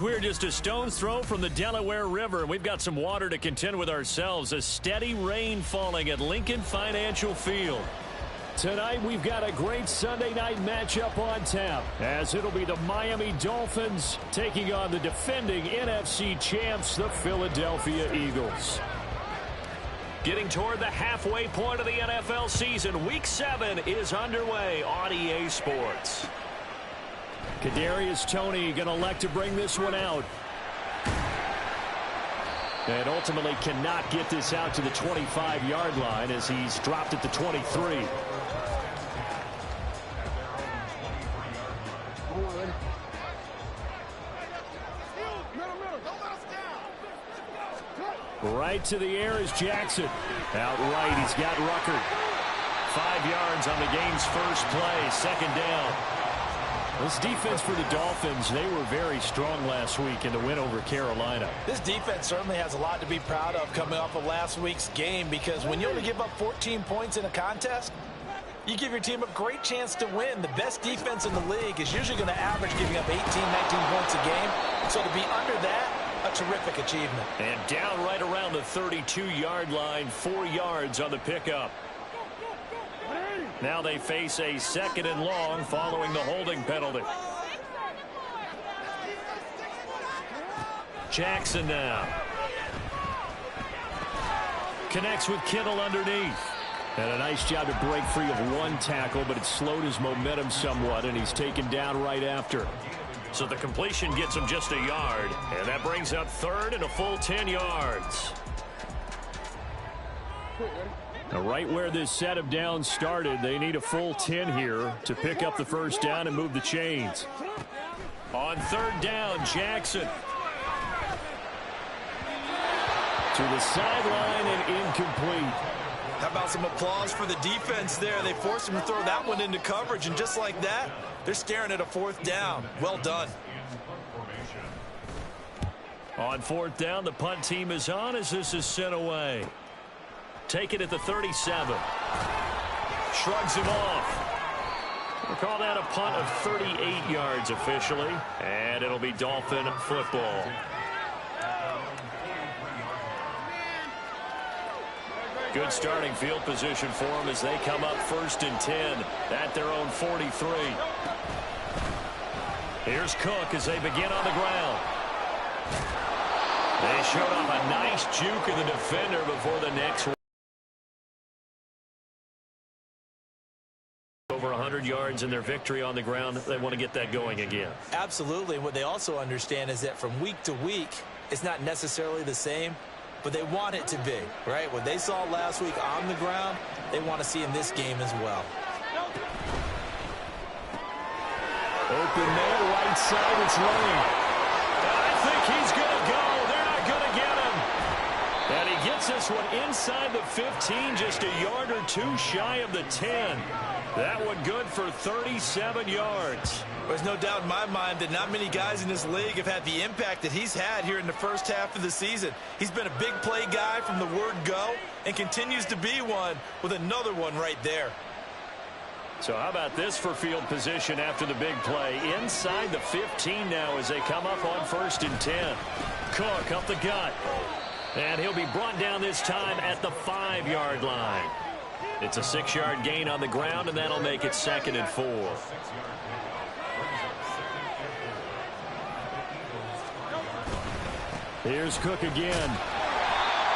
We're just a stone's throw from the Delaware River, and we've got some water to contend with ourselves. A steady rain falling at Lincoln Financial Field. Tonight, we've got a great Sunday night matchup on tap, as it'll be the Miami Dolphins taking on the defending NFC champs, the Philadelphia Eagles. Getting toward the halfway point of the NFL season, Week 7 is underway on EA Sports. Kadarius Toney going to elect to bring this one out. And ultimately cannot get this out to the 25-yard line as he's dropped at the 23. Right to the air is Jackson. Out right, he's got Ruckert. 5 yards on the game's first play, second down. This defense for the Dolphins, they were very strong last week in the win over Carolina. This defense certainly has a lot to be proud of coming off of last week's game, because when you only give up 14 points in a contest, you give your team a great chance to win. The best defense in the league is usually going to average giving up 18, 19 points a game. So to be under that, a terrific achievement. And down right around the 32-yard line, 4 yards on the pickup. Now they face a second and long following the holding penalty. Jackson now. Connects with Kittle underneath. And a nice job to break free of one tackle, but it slowed his momentum somewhat, and he's taken down right after. So the completion gets him just a yard, and that brings up third and a full 10 yards. Now right where this set of downs started, they need a full 10 here to pick up the first down and move the chains. On third down, Jackson. To the sideline and incomplete. How about some applause for the defense there? They forced him to throw that one into coverage, and just like that, they're staring at a fourth down. Well done. On fourth down, the punt team is on as this is sent away. Take it at the 37. Shrugs him off. We'll call that a punt of 38 yards officially, and it'll be Dolphin football. Good starting field position for them as they come up first and 10 at their own 43. Here's Cook as they begin on the ground. They showed off a nice juke of the defender before the next one. Over 100 yards in their victory on the ground. They want to get that going again. Absolutely. What they also understand is that from week to week, it's not necessarily the same, but they want it to be, right? What they saw last week on the ground, they want to see in this game as well. Open there, right side, it's Lane. I think he's going to go. They're not going to get him. And he gets this one inside the 15, just a yard or two shy of the 10. That one good for 37 yards. There's no doubt in my mind that not many guys in this league have had the impact that he's had here in the first half of the season. He's been a big play guy from the word go and continues to be one with another one right there. So how about this for field position after the big play? Inside the 15 now as they come up on first and 10. Cook up the gut. And he'll be brought down this time at the 5-yard line. It's a 6-yard gain on the ground, and that'll make it second and 4. Here's Cook again.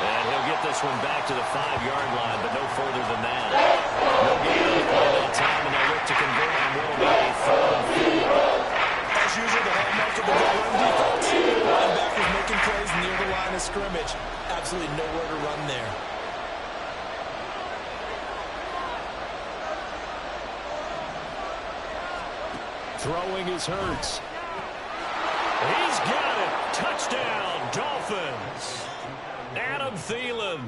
And he'll get this one back to the 5-yard line, but no further than that. No gain on the play that time, and they'll look to convert on what will be a 3rd and 4. As usual, the hallmark of the good run defense. Linebackers making plays near the line of scrimmage. Absolutely nowhere to run there. Throwing is Hurts. He's got it. Touchdown, Dolphins. Adam Thielen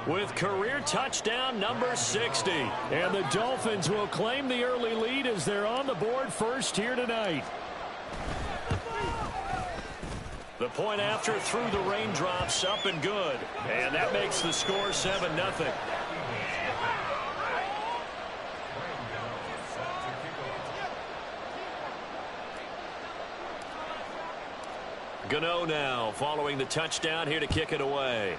with career touchdown number 60. And the Dolphins will claim the early lead as they're on the board first here tonight. The point after through the raindrops up and good. And that makes the score 7-0. Gano now following the touchdown here to kick it away.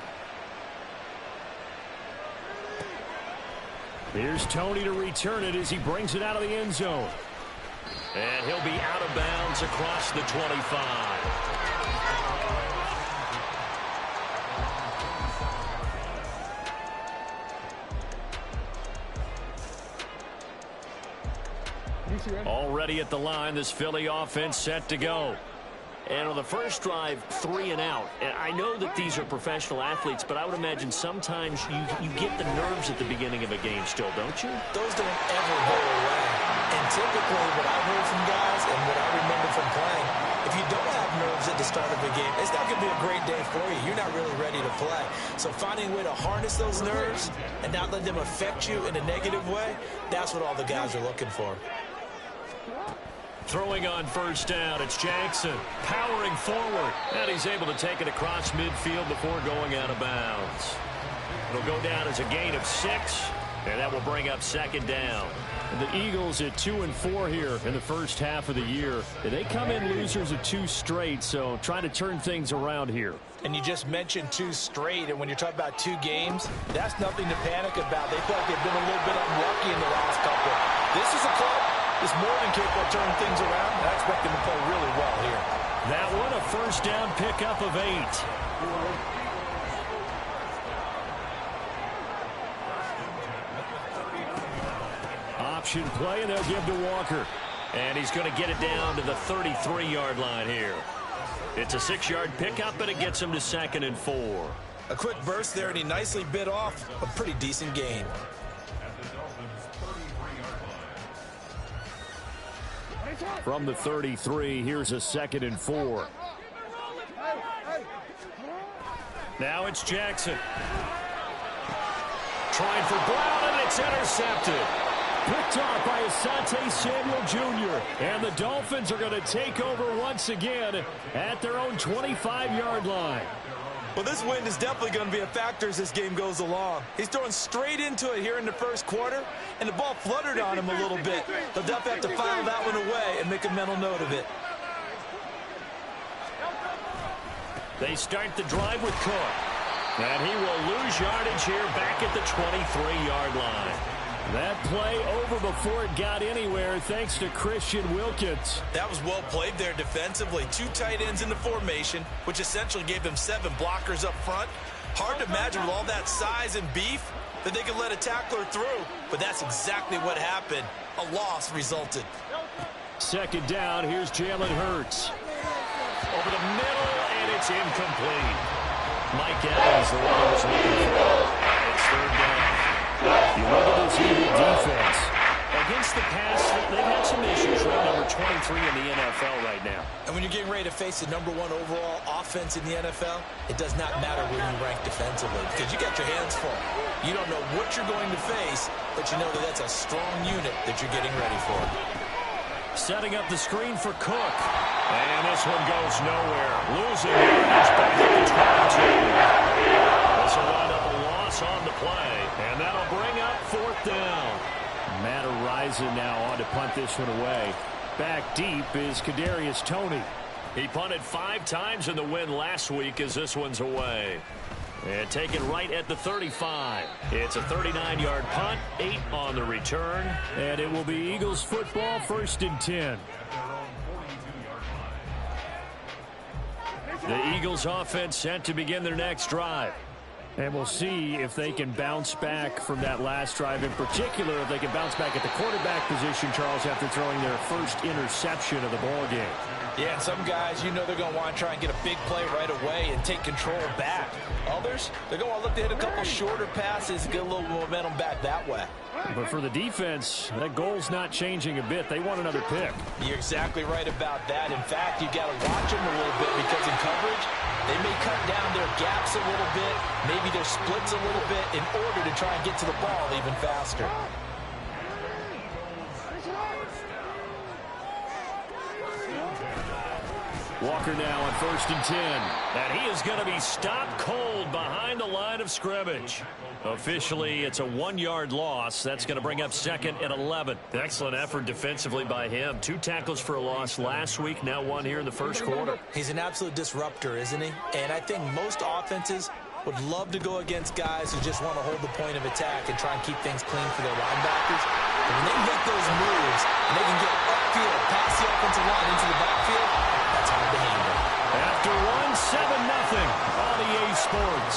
Here's Tony to return it as he brings it out of the end zone. And he'll be out of bounds across the 25. Already at the line, this Philly offense set to go. And on the first drive, 3 and out. And I know that these are professional athletes, but I would imagine sometimes you get the nerves at the beginning of a game still, don't you? Those don't ever go away. And typically what I've heard from guys and what I remember from playing, if you don't have nerves at the start of a game, it's not going to be a great day for you. You're not really ready to play. So finding a way to harness those nerves and not let them affect you in a negative way, that's what all the guys are looking for. Throwing on first down, it's Jackson powering forward, and he's able to take it across midfield before going out of bounds. It'll go down as a gain of 6, and that will bring up second down. The Eagles at 2-4 here in the first half of the year. They come in losers of 2 straight, so trying to turn things around here. And you just mentioned 2 straight, and when you're talking about 2 games, that's nothing to panic about. They feel like they've been a little bit unlucky in the last couple. This is a club that's more than capable of turning things around, and I expect them to play really well here. That one a first down pickup of 8. Option play, and they'll give to Walker. And he's going to get it down to the 33-yard line here. It's a 6-yard pickup, but it gets him to 2nd and 4. A quick burst there, and he nicely bit off a pretty decent gain. From the 33, here's a 2nd and 4. Now it's Jackson. Trying for Brown, and it's intercepted. Picked off by Asante Samuel Jr. And the Dolphins are going to take over once again at their own 25-yard line. Well, this wind is definitely going to be a factor as this game goes along. He's throwing straight into it here in the first quarter, and the ball fluttered on him a little bit. They'll definitely have to file that one away and make a mental note of it. They start the drive with Cook. And he will lose yardage here back at the 23-yard line. That play over before it got anywhere thanks to Christian Wilkins. That was well played there defensively. 2 tight ends in the formation, which essentially gave them 7 blockers up front. Hard to imagine with all that size and beef that they could let a tackler through, but that's exactly what happened. A loss resulted. 2nd down, here's Jalen Hurts. Over the middle, and it's incomplete. Mike Evans, the one who was looking for it. It's 3rd down. You look at this Eagle defense. Against the pass, they've had some issues. Right, number 23 in the NFL right now. And when you're getting ready to face the #1 overall offense in the NFL, it does not matter where you rank defensively because you got your hands full. You don't know what you're going to face, but you know that that's a strong unit that you're getting ready for. Setting up the screen for Cook. And this one goes nowhere. Losing yardage back at the 22. This will wind up a loss on the play. And that'll bring up 4th down. Matt Araiza now on to punt this one away. Back deep is Kadarius Toney. He punted 5 times in the win last week as this one's away. And taken right at the 35. It's a 39-yard punt, 8 on the return. And it will be Eagles football, 1st and 10. The Eagles offense set to begin their next drive. And we'll see if they can bounce back from that last drive. In particular, if they can bounce back at the quarterback position, Charles, after throwing their first interception of the ball game. Yeah, and some guys, you know they're going to want to try and get a big play right away and take control back. Others, they're going to look to hit a couple shorter passes and get a little momentum back that way. But for the defense, that goal's not changing a bit. They want another pick. You're exactly right about that. In fact, you got to watch them a little bit because in coverage, they may cut down their gaps a little bit, maybe their splits a little bit in order to try and get to the ball even faster. Walker now on 1st and 10. And he is going to be stopped cold behind the line of scrimmage. Officially, it's a 1-yard loss. That's going to bring up 2nd and 11. Excellent effort defensively by him. 2 tackles for a loss last week, now 1 here in the first quarter. He's an absolute disruptor, isn't he? And I think most offenses would love to go against guys who just want to hold the point of attack and try and keep things clean for their linebackers. But when they make those moves and they can get upfield, past the offensive line into the backfield, that's hard to handle. After 1, 7-0 on EA Sports.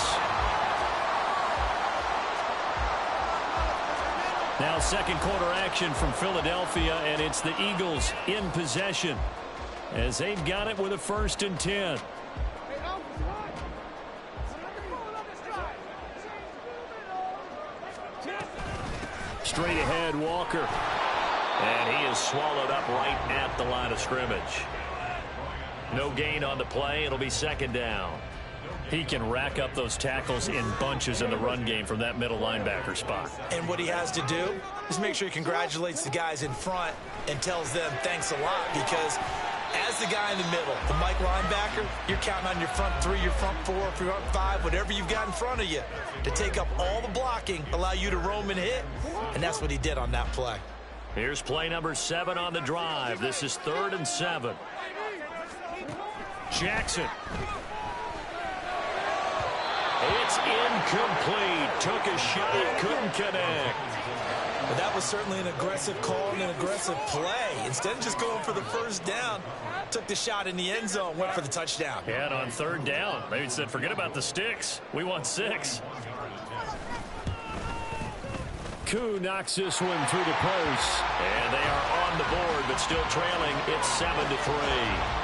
Now second quarter action from Philadelphia, and it's the Eagles in possession as they've got it with a 1st and 10. Straight ahead, Walker. And he is swallowed up right at the line of scrimmage. No gain on the play. It'll be 2nd down. He can rack up those tackles in bunches in the run game from that middle linebacker spot. And what he has to do is make sure he congratulates the guys in front and tells them thanks a lot, because as the guy in the middle, the Mike linebacker, you're counting on your front 3, your front 4, your front 5, whatever you've got in front of you to take up all the blocking, allow you to roam and hit, and that's what he did on that play. Here's play number 7 on the drive. This is 3rd and 7. Jackson. It's incomplete. Took a shot, couldn't connect. But that was certainly an aggressive call and an aggressive play. Instead of just going for the 1st down, took the shot in the end zone, went for the touchdown. Yeah, and on 3rd down, they said, forget about the sticks. We want 6. Koo knocks this one through the post. And they are on the board, but still trailing. It's 7-3.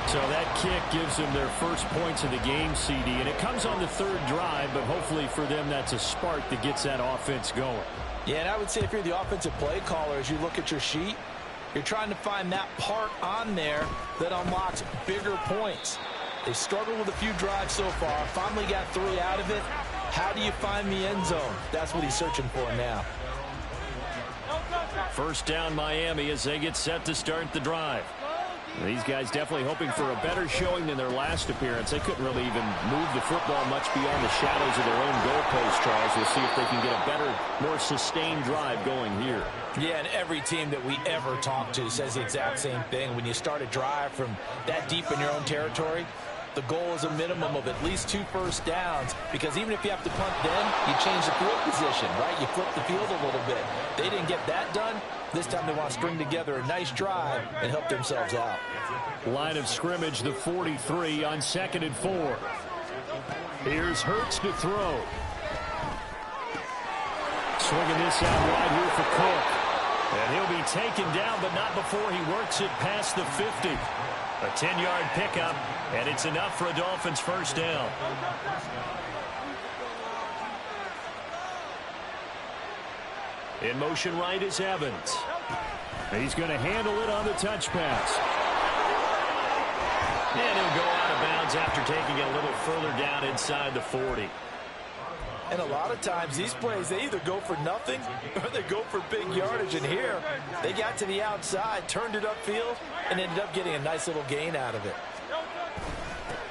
So that kick gives them their first points of the game, CD, and it comes on the 3rd drive, but hopefully for them that's a spark that gets that offense going. Yeah, and I would say if you're the offensive play caller, as you look at your sheet, you're trying to find that part on there that unlocks bigger points. They've struggled with a few drives so far, finally got 3 out of it. How do you find the end zone? That's what he's searching for now. 1st down Miami as they get set to start the drive. These guys definitely hoping for a better showing than their last appearance. They couldn't really even move the football much beyond the shadows of their own goalpost, Charles. We'll see if they can get a better, more sustained drive going here. Yeah, and every team that we ever talk to says the exact same thing. When you start a drive from that deep in your own territory, the goal is a minimum of at least 2 first downs, because even if you have to punt then, you change the field position, right? You flip the field a little bit. They didn't get that done. This time they want to string together a nice drive and help themselves out. Line of scrimmage, the 43 on 2nd and 4. Here's Hurts to throw. Swinging this out wide here for Cook. And he'll be taken down, but not before he works it past the 50. A 10-yard pickup, and it's enough for a Dolphins 1st down. In motion right is Evans. He's going to handle it on the touch pass. And he'll go out of bounds after taking it a little further down inside the 40. And a lot of times these plays, they either go for nothing or they go for big yardage. And here, they got to the outside, turned it upfield, and ended up getting a nice little gain out of it.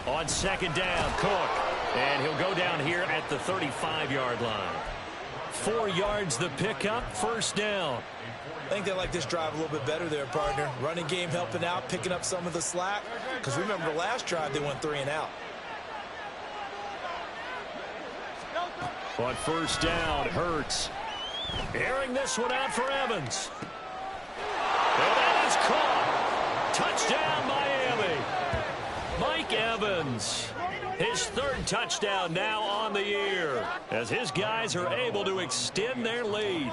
On 2nd down, Cook. And he'll go down here at the 35-yard line. 4 yards the pickup, 1st down. I think they like this drive a little bit better there, partner. Running game helping out, picking up some of the slack. Because remember the last drive, they went 3 and out. On 1st down, Hurts. Airing this one out for Evans. And that is caught. Touchdown, Miami. Mike Evans. His 3rd touchdown now on the year, as his guys are able to extend their lead.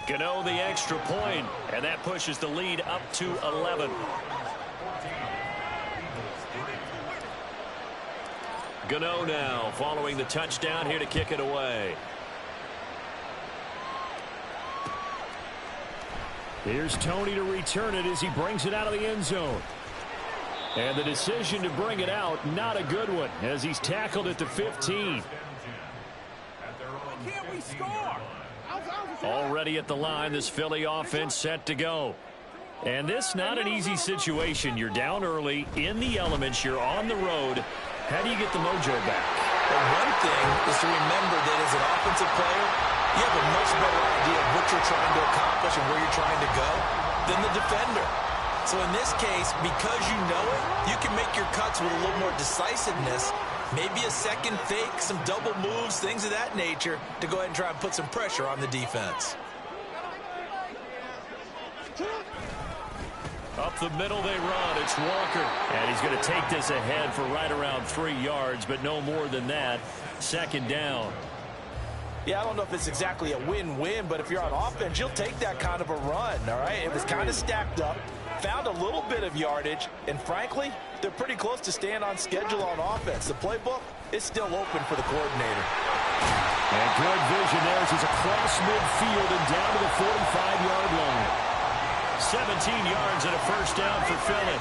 Gano the extra point, and that pushes the lead up to 11. Gano now following the touchdown here to kick it away. Here's Tony to return it as he brings it out of the end zone. And the decision to bring it out, not a good one, as he's tackled at the 15. Already at the line, this Philly offense set to go. And this not an easy situation. You're down early, in the elements, you're on the road. How do you get the mojo back? Well, one thing is to remember that as an offensive player, you have a much better idea of what you're trying to accomplish and where you're trying to go than the defender. So in this case, because you know it, you can make your cuts with a little more decisiveness, maybe a second fake, some double moves, things of that nature, to go ahead and try and put some pressure on the defense. Up the middle they run. It's Walker. And he's going to take this ahead for right around 3 yards, but no more than that. Second down. Yeah, I don't know if it's exactly a win-win, but if you're on offense, you'll take that kind of a run, all right? It was kind of stacked up, found a little bit of yardage, and frankly, they're pretty close to staying on schedule on offense. The playbook is still open for the coordinator. And good vision there as he's across midfield and down to the 45-yard line. 17 yards and a first down for Philly.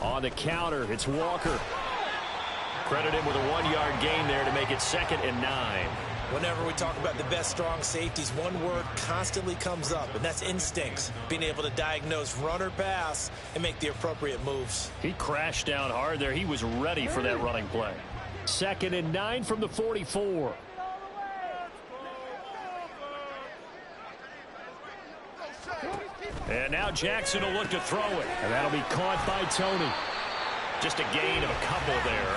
On the counter, it's Walker. Credit him with a 1-yard gain there to make it 2nd and 9. Whenever we talk about the best strong safeties, one word constantly comes up, and that's instincts. Being able to diagnose run or pass and make the appropriate moves. He crashed down hard there. He was ready for that running play. 2nd and 9 from the 44. And now Jackson will look to throw it. And that'll be caught by Tony. Just a gain of a couple there.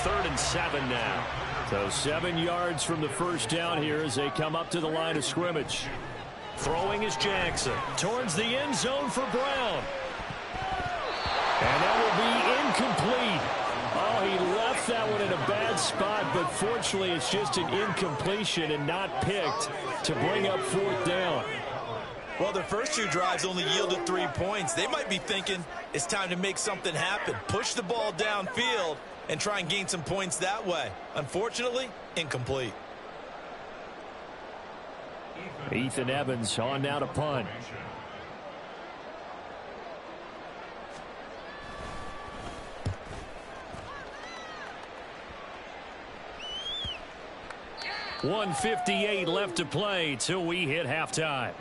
3rd and 7 now. So 7 yards from the first down here as they come up to the line of scrimmage. Throwing is Jackson. Towards the end zone for Brown. And that will be incomplete. Oh, he left that one in a bad spot, but fortunately it's just an incompletion and not picked to bring up 4th down. Well, their first 2 drives only yielded 3 points. They might be thinking it's time to make something happen. Push the ball downfield and try and gain some points that way. Unfortunately, incomplete. Ethan Evans on now to punt. .158 left to play till we hit halftime.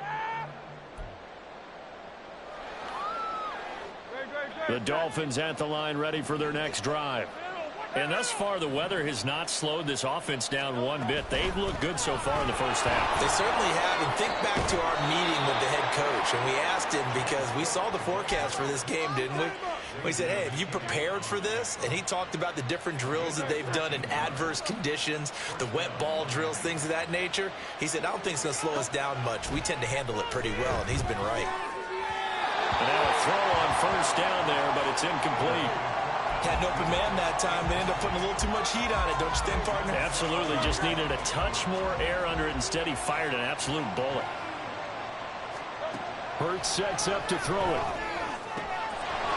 The Dolphins at the line ready for their next drive. And thus far, the weather has not slowed this offense down one bit. They've looked good so far in the first half. They certainly have. And think back to our meeting with the head coach. And we asked him because we saw the forecast for this game, didn't we? We said, hey, have you prepared for this? And he talked about the different drills that they've done in adverse conditions, the wet ball drills, things of that nature. He said, I don't think it's going to slow us down much. We tend to handle it pretty well, and he's been right. And now a throw on first down there, but it's incomplete. Had an open man that time. They ended up putting a little too much heat on it, don't you think, partner? Absolutely. Just needed a touch more air under it. Instead, he fired an absolute bullet. Hurts sets up to throw it.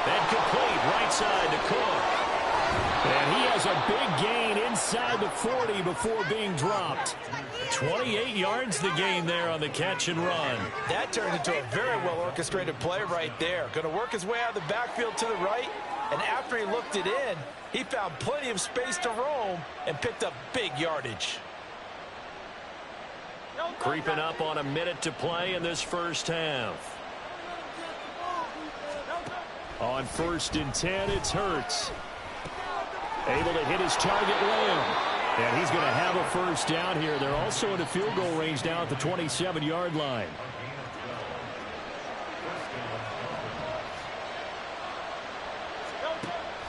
And complete. Right side to Cook. And he has a big gain inside the 40 before being dropped. 28 yards the gain there on the catch and run. That turned into a very well-orchestrated play right there. Going to work his way out of the backfield to the right. And after he looked it in, he found plenty of space to roam and picked up big yardage. Creeping up on a minute to play in this first half. On 1st and 10, it's Hurts. Able to hit his target, Lamb. And he's going to have a first down here. They're also in the field goal range now at the 27-yard line.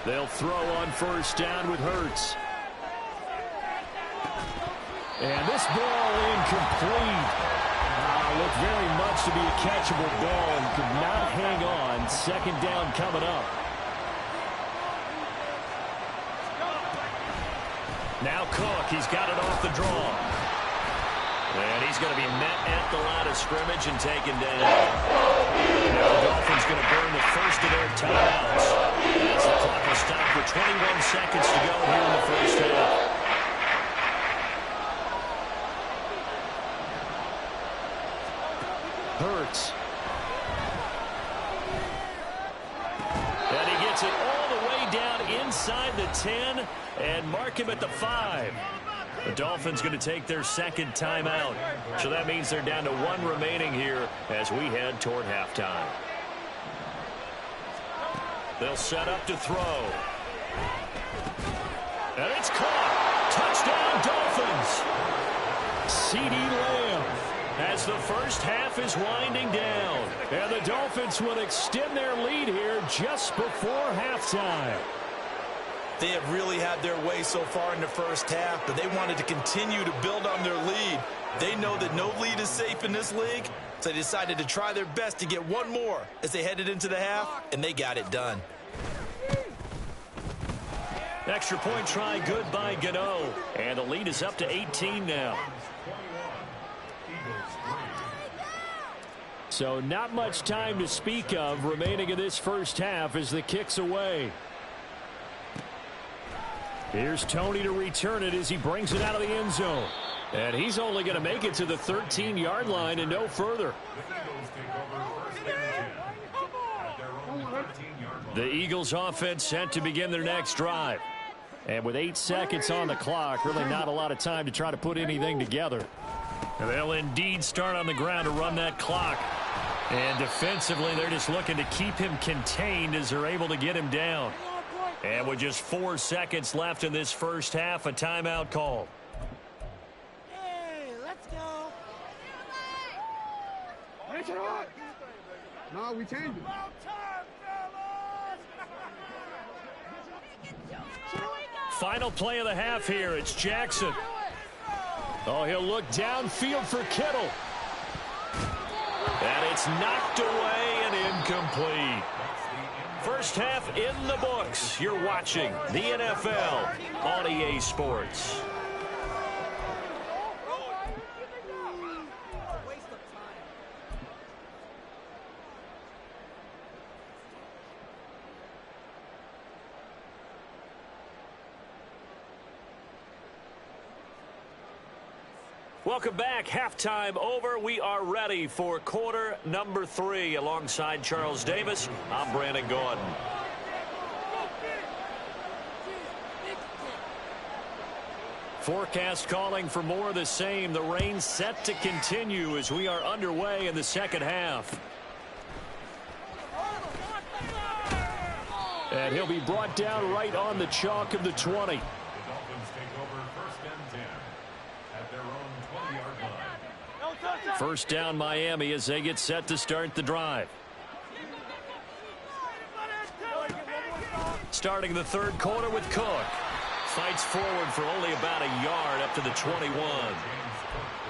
They'll throw on first down with Hurts. And this ball incomplete. Looked very much to be a catchable ball and could not hang on. 2nd down coming up. Now Cook, he's got it off the draw. And he's going to be met at the line of scrimmage and taken down. Now the Dolphins going to burn the first of their timeouts. As the clock will stop with 21 seconds to go here in the first half. Hurts. 10 and mark him at the 5. The Dolphins going to take their second timeout. So that means they're down to 1 remaining here as we head toward halftime. They'll set up to throw. And it's caught. Touchdown, Dolphins. CeeDee Lamb as the first half is winding down. And the Dolphins will extend their lead here just before halftime. They have really had their way so far in the first half, but they wanted to continue to build on their lead. They know that no lead is safe in this league, so they decided to try their best to get one more as they headed into the half, and they got it done. Extra point try good by Gano, and the lead is up to 18 now. So not much time to speak of remaining in this first half as the kick's away. Here's Tony to return it as he brings it out of the end zone. And he's only going to make it to the 13-yard line and no further. The Eagles offense set to begin their next drive. And with 8 seconds on the clock, really not a lot of time to try to put anything together. And they'll indeed start on the ground to run that clock. And defensively, they're just looking to keep him contained as they're able to get him down. And with just 4 seconds left in this first half, a timeout call. Hey, let's go. No, we changed it. Final play of the half here. It's Jackson. Oh, he'll look downfield for Kittle. And it's knocked away and incomplete. First half in the books. You're watching the NFL on EA Sports. Welcome back. Halftime over. We are ready for quarter number 3. Alongside Charles Davis, I'm Brandon Gordon. Forecast calling for more of the same. The rain set to continue as we are underway in the second half. And he'll be brought down right on the chalk of the 20. First down Miami as they get set to start the drive. Starting the third quarter with Cook. Fights forward for only about a yard up to the 21.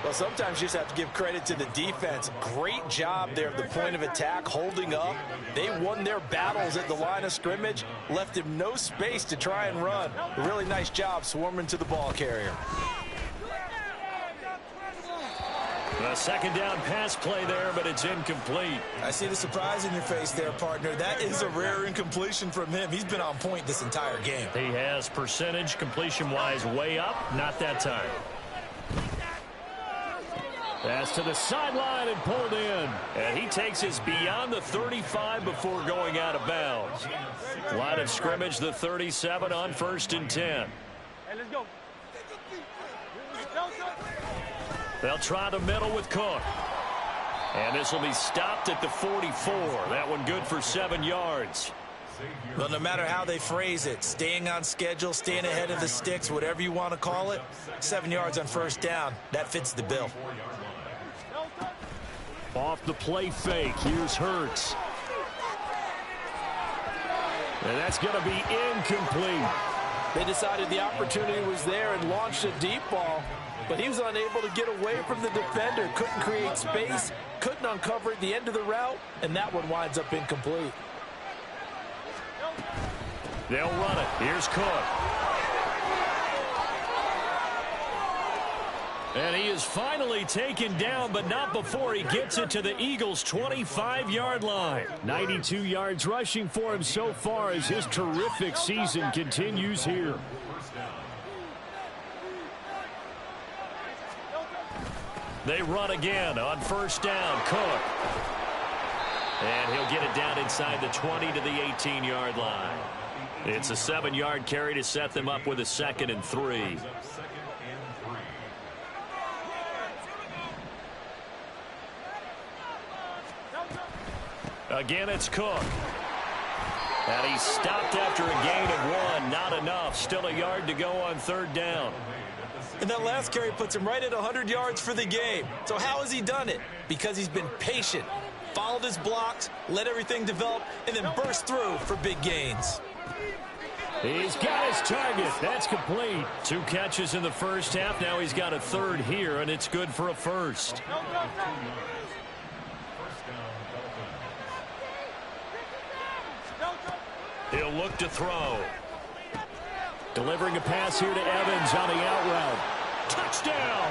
Well, sometimes you just have to give credit to the defense. Great job there at the point of attack, holding up. They won their battles at the line of scrimmage, left him no space to try and run. A really nice job swarming to the ball carrier. A second down pass play there, but it's incomplete. I see the surprise in your face there, partner. That is a rare incompletion from him. He's been on point this entire game. He has percentage completion-wise way up. Not that time. Pass to the sideline and pulled in. And he takes us beyond the 35 before going out of bounds. Line of scrimmage, the 37 on 1st and 10. Hey, let's go. They'll try the middle with Cook. And this will be stopped at the 44. That one good for 7 yards. Well, no matter how they phrase it, staying on schedule, staying ahead of the sticks, whatever you want to call it, 7 yards on first down, that fits the bill. Off the play fake, here's Hurts. And that's going to be incomplete. They decided the opportunity was there and launched a deep ball, but he was unable to get away from the defender, couldn't create space, couldn't uncover at the end of the route, and that one winds up incomplete. They'll run it. Here's Cook. And he is finally taken down, but not before he gets it to the Eagles' 25-yard line. 92 yards rushing for him so far as his terrific season continues here. They run again on first down. Cook. And he'll get it down inside the 20 to the 18-yard line. It's a 7-yard carry to set them up with a 2nd and 3. Again, it's Cook. And he's stopped after a gain of 1. Not enough. Still a yard to go on 3rd down. And that last carry puts him right at 100 yards for the game. So how has he done it? Because he's been patient, followed his blocks, let everything develop, and then burst through for big gains. He's got his target. That's complete. 2 catches in the first half. Now he's got a 3rd here, and it's good for a 1st. He'll look to throw. Delivering a pass here to Evans on the out route. Touchdown!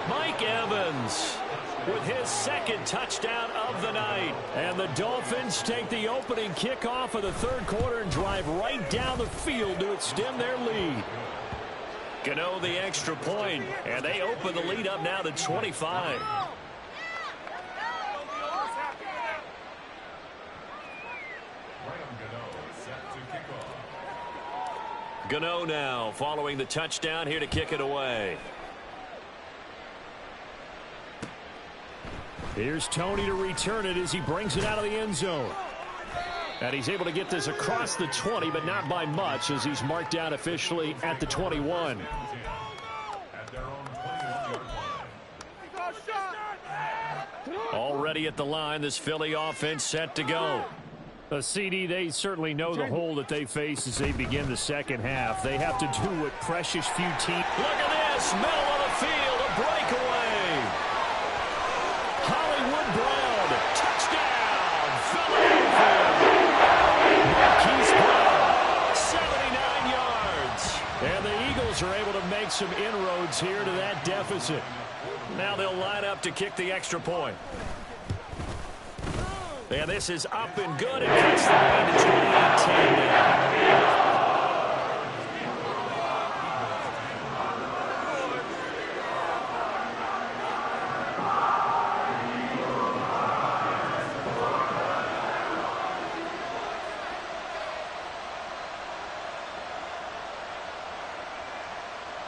Mike Evans with his 2nd touchdown of the night. And the Dolphins take the opening kickoff of the 3rd quarter and drive right down the field to extend their lead. Gano the extra point, and they open the lead up now to 25. Gano now following the touchdown here to kick it away. Here's Tony to return it as he brings it out of the end zone. And he's able to get this across the 20, but not by much, as he's marked down officially at the 21. Already at the line, this Philly offense set to go. CD, they certainly know the hole that they face as they begin the 2nd half. They have to do what precious few teams. Look at this, middle of the field, a breakaway. Hollywood Brown, touchdown, Philadelphia. Marquise Brown, 79 yards. and the Eagles are able to make some inroads here to that deficit. Now they'll line up to kick the extra point. And this is up and good. It cuts the lead to 28-10 now.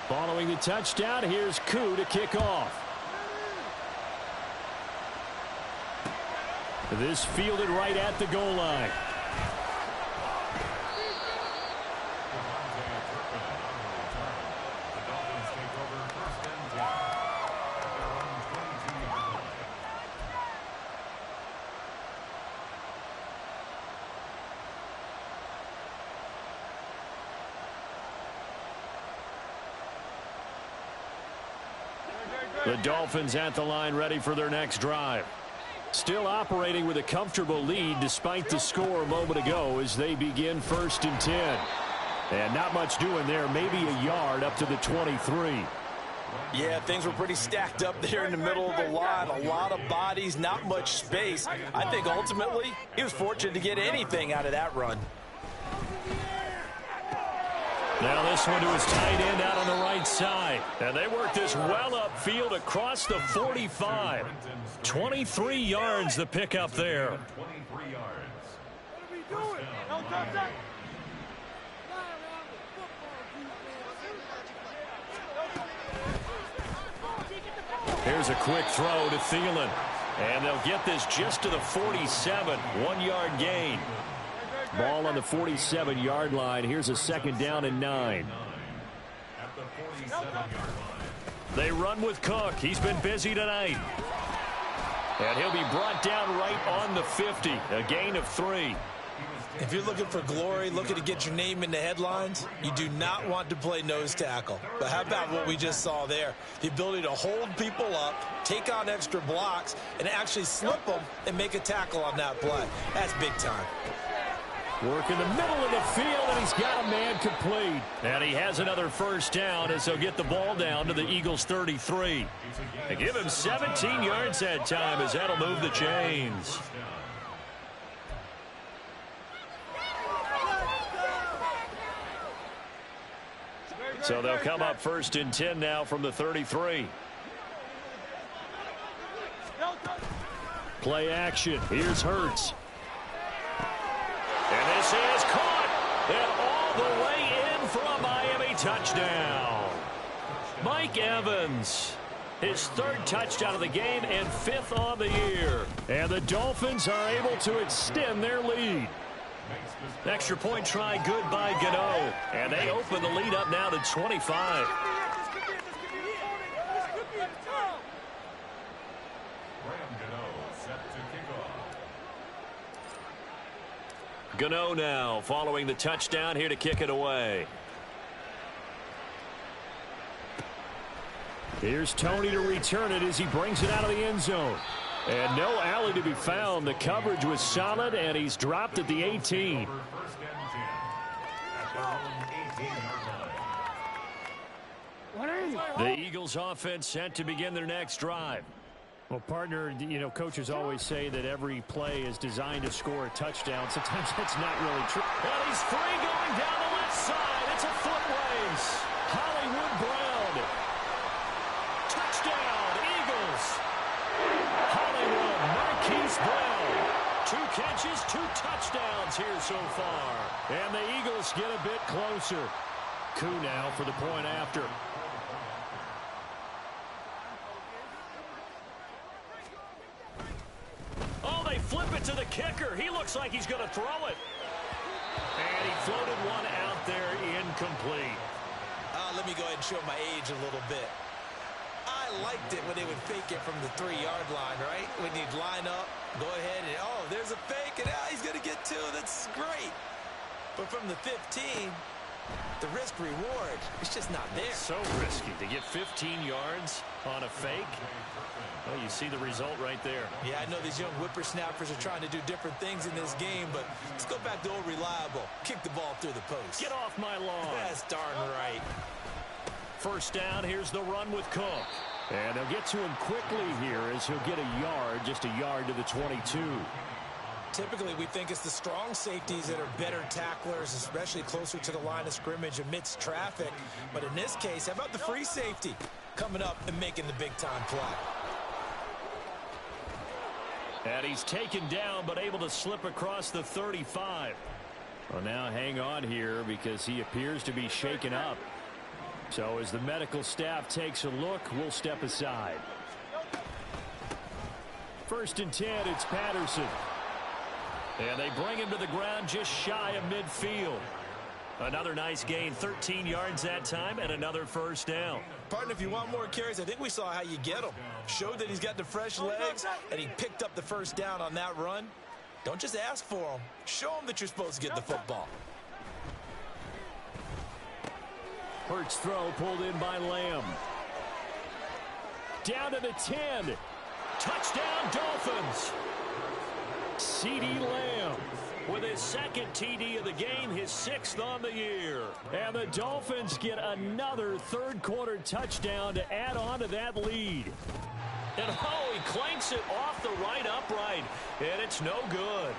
Following the touchdown, here's Koo to kick off. This fielded right at the goal line. The Dolphins at the line, ready for their next drive. Still operating with a comfortable lead despite the score a moment ago as they begin 1st and 10. And not much doing there, maybe a yard up to the 23. Yeah, things were pretty stacked up there in the middle of the line. A lot of bodies, not much space. I think ultimately he was fortunate to get anything out of that run. Now this one to his tight end out on the right side. And they work this well upfield across the 45. 23 yards the pickup there. Here's a quick throw to Thielen. And they'll get this just to the 47. 1-yard gain. Ball on the 47-yard line. Here's a 2nd down and 9. They run with Cook. He's been busy tonight. And he'll be brought down right on the 50. A gain of 3. If you're looking for glory, looking to get your name in the headlines, you do not want to play nose tackle. But how about what we just saw there? The ability to hold people up, take on extra blocks, and actually slip them and make a tackle on that play. That's big time. Work in the middle of the field, and he's got a man complete. And he has another 1st down as he'll get the ball down to the Eagles' 33. They give him 17 yards that time as that'll move the chains. So they'll come up 1st and 10 now from the 33. Play action. Here's Hurts. And this is caught. touchdown. Mike Evans, his third touchdown of the game and fifth on the year. And the Dolphins are able to extend their lead. Extra point try good by Gano. And they open the lead up now to 25. Gano now following the touchdown here to kick it away. Here's Tony to return it as he brings it out of the end zone. And no alley to be found. The coverage was solid, and he's dropped at the 18. The Eagles offense set to begin their next drive. Well, partner, you know, coaches always say that every play is designed to score a touchdown. Sometimes that's not really true. And he's free going down the left side. It's a foot race. Hollywood Brown. Touchdown, Eagles. Hollywood Marquise Brown. 2 catches, 2 touchdowns here so far. And the Eagles get a bit closer. Coup now for the point after. Oh, they flip it to the kicker. He looks like he's going to throw it. And he floated one out there incomplete. Let me go ahead and show my age a little bit. I liked it when they would fake it from the 3-yard line, right? When you'd line up, go ahead and, oh, there's a fake, and he's going to get 2. That's great. But from the 15, the risk-reward, it's just not there. So risky to get 15 yards on a fake. Well, you see the result right there. Yeah, I know these young whippersnappers are trying to do different things in this game, but let's go back to old reliable. Kick the ball through the post. Get off my lawn. That's darn right. First down, here's the run with Cook. And they'll get to him quickly here as he'll get a yard, just a yard to the 22. Typically, we think it's the strong safeties that are better tacklers, especially closer to the line of scrimmage amidst traffic. But in this case, how about the free safety coming up and making the big-time play? And he's taken down, but able to slip across the 35. Well, now hang on here because he appears to be shaken up. So as the medical staff takes a look, we'll step aside. 1st and 10, it's Patterson. And they bring him to the ground just shy of midfield. Another nice gain, 13 yards that time, and another first down. Partner, if you want more carries, I think we saw how you get them. Showed that he's got the fresh legs, and he picked up the first down on that run. Don't just ask for them. Show them that you're supposed to get the football. Hurts throw pulled in by Lamb. Down to the 10. Touchdown, Dolphins. CeeDee Lamb with his 2nd TD of the game, his 6th on the year. And the Dolphins get another 3rd-quarter touchdown to add on to that lead. And oh, he clanks it off the right upright, and it's no good.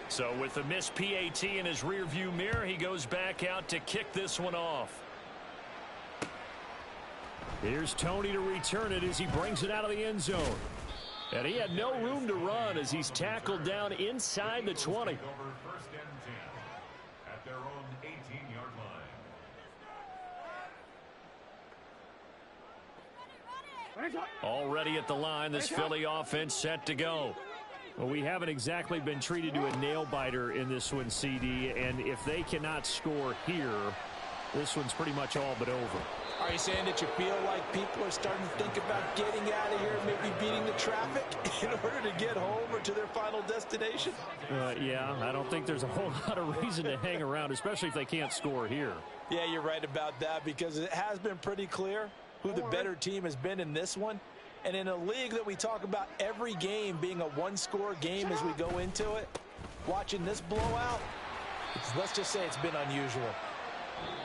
So with the missed PAT in his rearview mirror, he goes back out to kick this one off. Here's Tony to return it as he brings it out of the end zone. And he had no room to run as he's tackled down inside the 20. 1st and 10 at their own 18-yard line. Already at the line, this Philly offense set to go. Well, we haven't exactly been treated to a nail-biter in this one, CD, and if they cannot score here, this one's pretty much all but over. Are you saying that you feel like people are starting to think about getting out of here, maybe beating the traffic in order to get home or to their final destination? Yeah, I don't think there's a whole lot of reason to hang around, especially if they can't score here. Yeah, you're right about that because it has been pretty clear who the better team has been in this one. And in a league that we talk about every game being a one-score game as we go into it, watching this blowout, let's just say it's been unusual.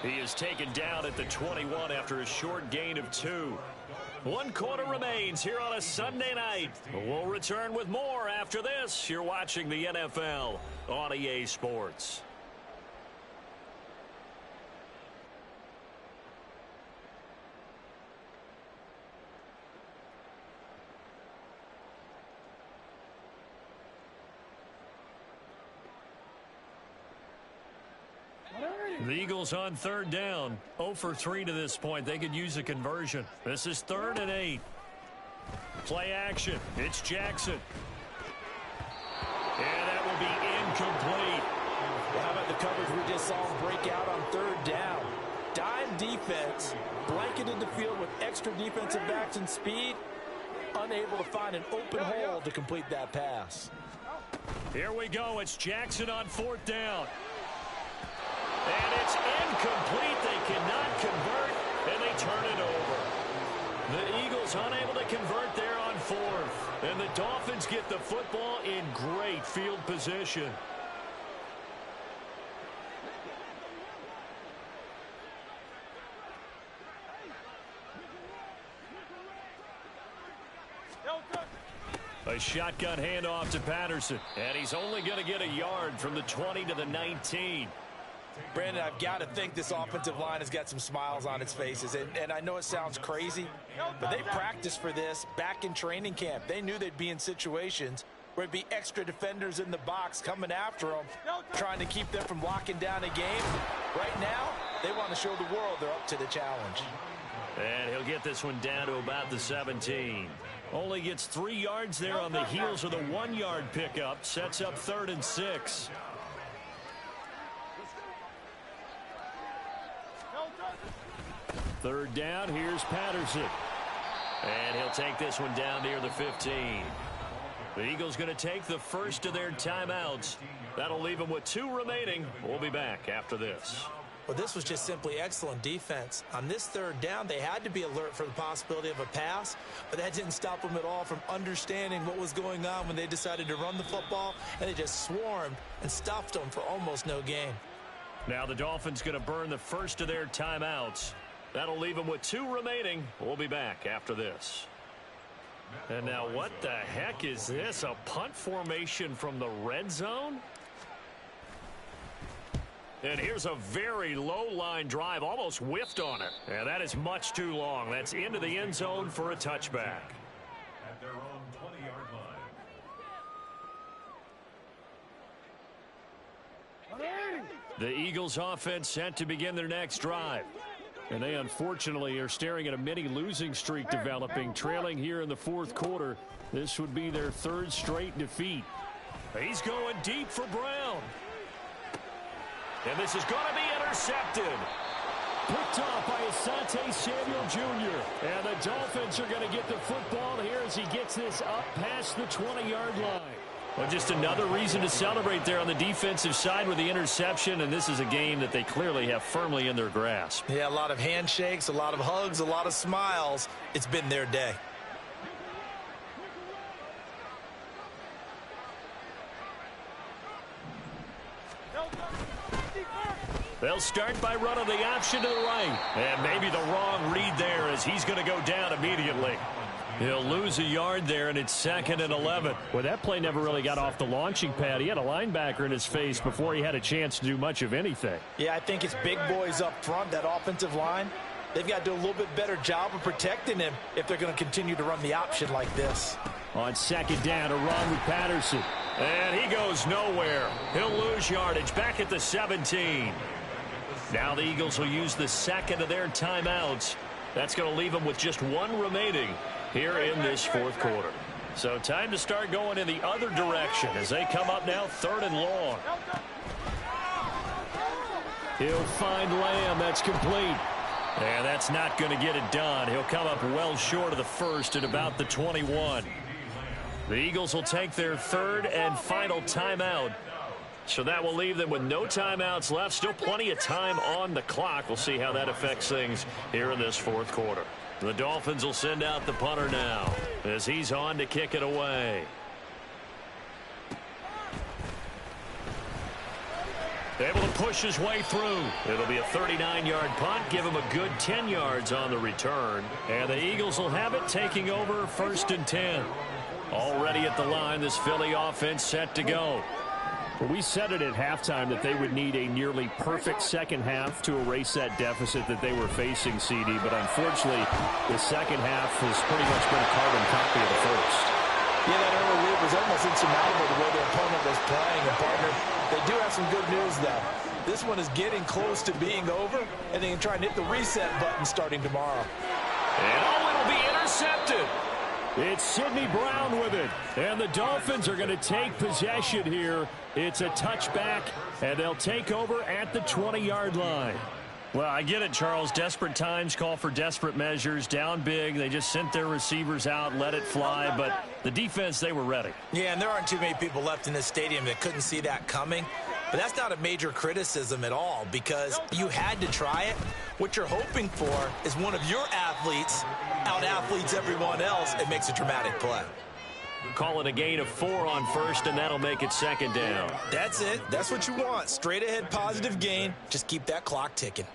He is taken down at the 21 after a short gain of 2. 1 quarter remains here on a Sunday night. We'll return with more after this. You're watching the NFL on EA Sports. The Eagles on third down. 0 for 3 to this point. They could use a conversion. This is 3rd and 8. Play action. It's Jackson. And that will be incomplete. Well, how about the coverage we just saw him break out on 3rd down? Dime defense, blanketed the field with extra defensive backs and speed, unable to find an open hole to complete that pass. Here we go. It's Jackson on 4th down. And it's incomplete. They cannot convert, and they turn it over. The Eagles unable to convert there on 4th. And the Dolphins get the football in great field position. A shotgun handoff to Patterson. And he's only going to get a yard from the 20 to the 19. Brandon, I've got to think this offensive line has got some smiles on its faces. And I know it sounds crazy, but they practiced for this back in training camp. They knew they'd be in situations where it'd be extra defenders in the box coming after them, trying to keep them from locking down a game. Right now, they want to show the world they're up to the challenge. And he'll get this one down to about the 17. Only gets 3 yards there on the heels of the 1-yard pickup. Sets up 3rd and 6. Third down, here's Patterson. And he'll take this one down near the 15. The Eagles going to take the first of their timeouts. That'll leave them with 2 remaining. We'll be back after this. Well, this was just simply excellent defense. On this 3rd down, they had to be alert for the possibility of a pass, but that didn't stop them at all from understanding what was going on when they decided to run the football, and they just swarmed and stuffed them for almost no gain. Now the Dolphins going to burn the first of their timeouts. That'll leave them with 2 remaining. We'll be back after this. And now what the heck is this? A punt formation from the red zone? And here's a very low-line drive, almost whiffed on it. And that is much too long. That's into the end zone for a touchback. At their own 20-yard line. The Eagles offense set to begin their next drive. And they unfortunately are staring at a mini losing streak developing, trailing here in the 4th quarter. This would be their 3rd straight defeat. He's going deep for Brown. And this is going to be intercepted. Picked off by Asante Samuel Jr. And the Dolphins are going to get the football here as he gets this up past the 20-yard line. Well, just another reason to celebrate there on the defensive side with the interception, and this is a game that they clearly have firmly in their grasp. Yeah, a lot of handshakes, a lot of hugs, a lot of smiles. It's been their day. They'll start by running the option to the right. And maybe the wrong read there as he's going to go down immediately. He'll lose a yard there, and it's 2nd and 11. Well, that play never really got off the launching pad. He had a linebacker in his face before he had a chance to do much of anything. Yeah, I think it's big boys up front, that offensive line. They've got to do a little bit better job of protecting him if they're going to continue to run the option like this. On 2nd down, a run with Patterson. And he goes nowhere. He'll lose yardage back at the 17. Now the Eagles will use the 2nd of their timeouts. That's going to leave them with just 1 remaining here in this 4th quarter. So time to start going in the other direction as they come up now 3rd and long. He'll find Lamb. That's complete. And that's not going to get it done. He'll come up well short of the first at about the 21. The Eagles will take their 3rd and final timeout. So that will leave them with no timeouts left. Still plenty of time on the clock. We'll see how that affects things here in this 4th quarter. The Dolphins will send out the punter now as he's on to kick it away. Able to push his way through. It'll be a 39-yard punt. Give him a good 10 yards on the return. And the Eagles will have it, taking over 1st and 10. Already at the line, this Philly offense set to go. Well, we said it at halftime that they would need a nearly perfect second half to erase that deficit that they were facing, CD. But unfortunately, the second half has pretty much been a carbon copy of the first. Yeah, that early lead was almost insurmountable the way their opponent was playing. And, partner, they do have some good news, though. This one is getting close to being over, and they can try and hit the reset button starting tomorrow. And it'll be intercepted. It's Sidney Brown with it. And the Dolphins are going to take possession here. It's a touchback, and they'll take over at the 20-yard line. Well, I get it, Charles. Desperate times call for desperate measures. Down big. They just sent their receivers out, let it fly. But the defense, they were ready. Yeah, and there aren't too many people left in this stadium that couldn't see that coming. But that's not a major criticism at all because you had to try it. What you're hoping for is one of your athletes out-athletes everyone else and makes a dramatic play. Call it a gain of 4 on first, and that'll make it second down. That's it. That's what you want. Straight ahead positive gain. Just keep that clock ticking.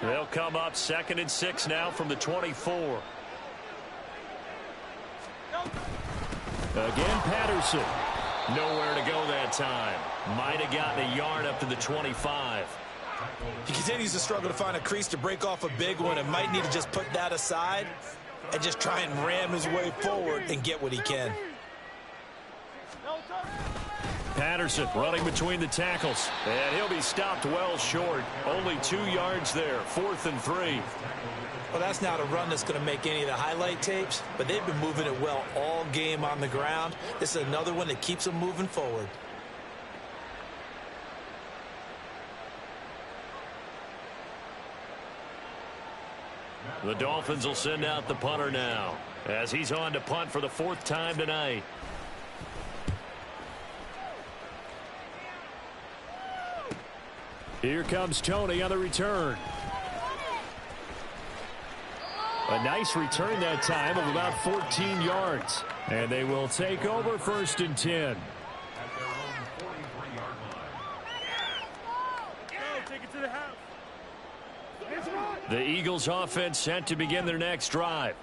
They'll come up 2nd and 6 now from the 24. Again, Patterson. Nowhere to go that time. Might have gotten a yard up to the 25. He continues to struggle to find a crease to break off a big one and might need to just put that aside and just try and ram his way forward and get what he can. Patterson running between the tackles. And he'll be stopped well short. Only 2 yards there. 4th and 3. Well, that's not a run that's going to make any of the highlight tapes, but they've been moving it well all game on the ground. This is another one that keeps them moving forward. The Dolphins will send out the punter now as he's on to punt for the 4th time tonight. Here comes Tony on the return. A nice return that time of about 14 yards. And they will take over 1st and 10. Take it to the house. The Eagles offense set to begin their next drive.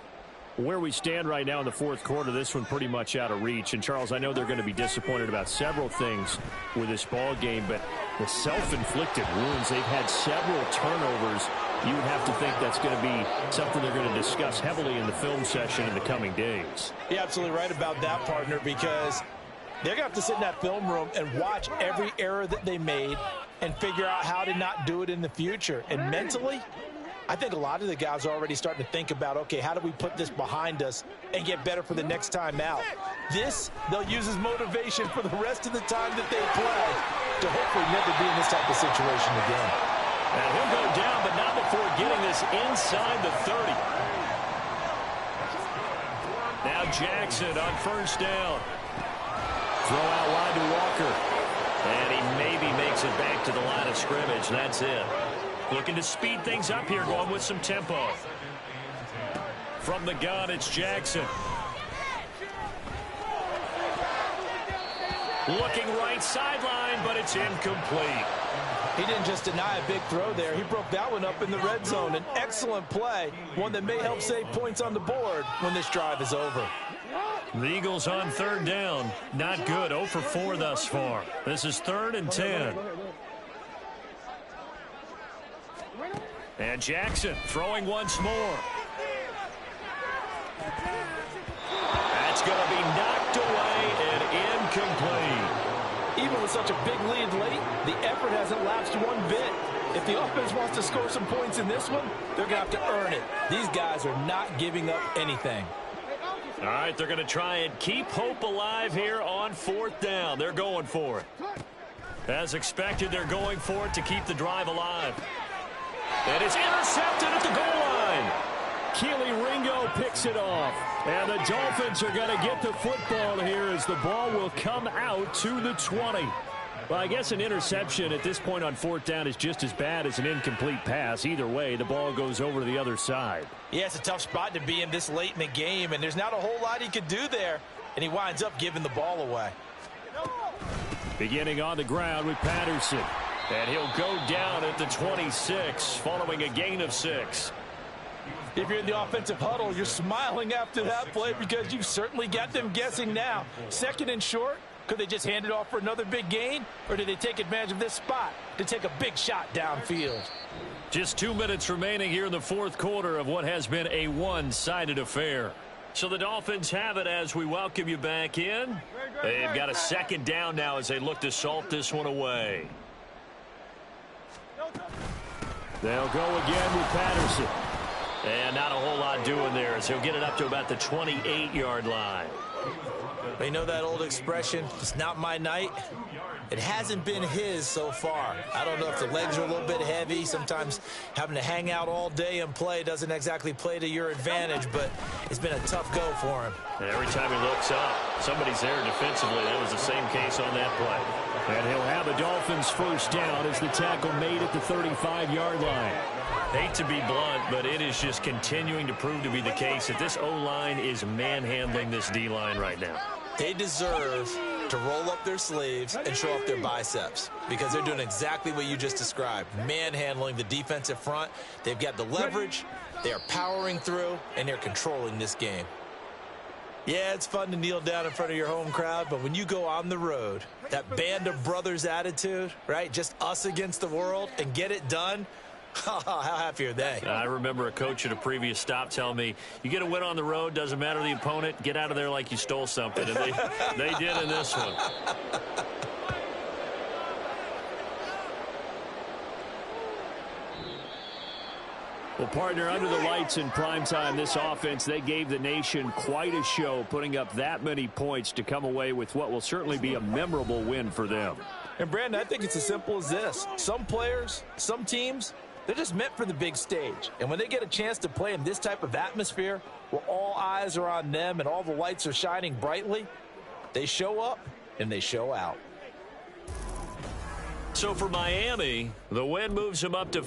Where we stand right now in the 4th quarter, this one pretty much out of reach. And, Charles, I know they're going to be disappointed about several things with this ball game, but the self-inflicted wounds, they've had several turnovers. You would have to think that's going to be something they're going to discuss heavily in the film session in the coming days. You're absolutely right about that, partner, because they're going to have to sit in that film room and watch every error that they made and figure out how to not do it in the future. And mentally, I think a lot of the guys are already starting to think about, okay, how do we put this behind us and get better for the next time out? This, they'll use as motivation for the rest of the time that they play to hopefully never be in this type of situation again. And he'll go down, but not before getting this inside the 30. Now Jackson on 1st down. Throw out wide to Walker. And he maybe makes it back to the line of scrimmage. That's it. Looking to speed things up here, going with some tempo. From the gun, it's Jackson. Looking right sideline, but it's incomplete. He didn't just deny a big throw there. He broke that one up in the red zone. An excellent play, one that may help save points on the board when this drive is over. The Eagles on 3rd down. Not good. 0 for 4 thus far. This is 3rd and 10. And Jackson throwing once more. That's going to be knocked away and incomplete. Even with such a big lead late, the effort hasn't lapsed one bit. If the offense wants to score some points in this one, they're going to have to earn it. These guys are not giving up anything. All right, they're going to try and keep hope alive here on 4th down. They're going for it. As expected, they're going for it to keep the drive alive. And it's intercepted at the goal line. Keely Ringo picks it off. And the Dolphins are going to get the football here as the ball will come out to the 20. Well, I guess an interception at this point on 4th down is just as bad as an incomplete pass. Either way, the ball goes over to the other side. Yeah, it's a tough spot to be in this late in the game, and there's not a whole lot he could do there, and he winds up giving the ball away. Beginning on the ground with Patterson. And he'll go down at the 26 following a gain of 6. If you're in the offensive huddle, you're smiling after that play because you've certainly got them guessing now. 2nd and short, could they just hand it off for another big gain? Or did they take advantage of this spot to take a big shot downfield? Just 2 minutes remaining here in the 4th quarter of what has been a one-sided affair. So the Dolphins have it as we welcome you back in. They've got a second down now as they look to salt this one away. They'll go again with Patterson. And not a whole lot doing there as he'll get it up to about the 28-yard line. You know that old expression, it's not my night? It hasn't been his so far. I don't know if the legs are a little bit heavy. Sometimes having to hang out all day and play doesn't exactly play to your advantage, but it's been a tough go for him. And every time he looks up, somebody's there defensively. That was the same case on that play. And he'll have a Dolphins first down as the tackle made at the 35-yard line. Hate to be blunt, but it is just continuing to prove to be the case that this O-line is manhandling this D-line right now. They deserve to roll up their sleeves and show off their biceps because they're doing exactly what you just described, manhandling the defensive front. They've got the leverage, they are powering through, and they're controlling this game. Yeah, it's fun to kneel down in front of your home crowd, but when you go on the road, that band of brothers attitude, right, just us against the world, and get it done, how happy are they? I remember a coach at a previous stop telling me, you get a win on the road, doesn't matter the opponent, get out of there like you stole something. And they did in this one. Well, partner, under the lights in primetime, this offense, they gave the nation quite a show, putting up that many points to come away with what will certainly be a memorable win for them. And, Brandon, I think it's as simple as this. Some players, some teams, they're just meant for the big stage. And when they get a chance to play in this type of atmosphere where all eyes are on them and all the lights are shining brightly, they show up and they show out. So for Miami, the win moves them up to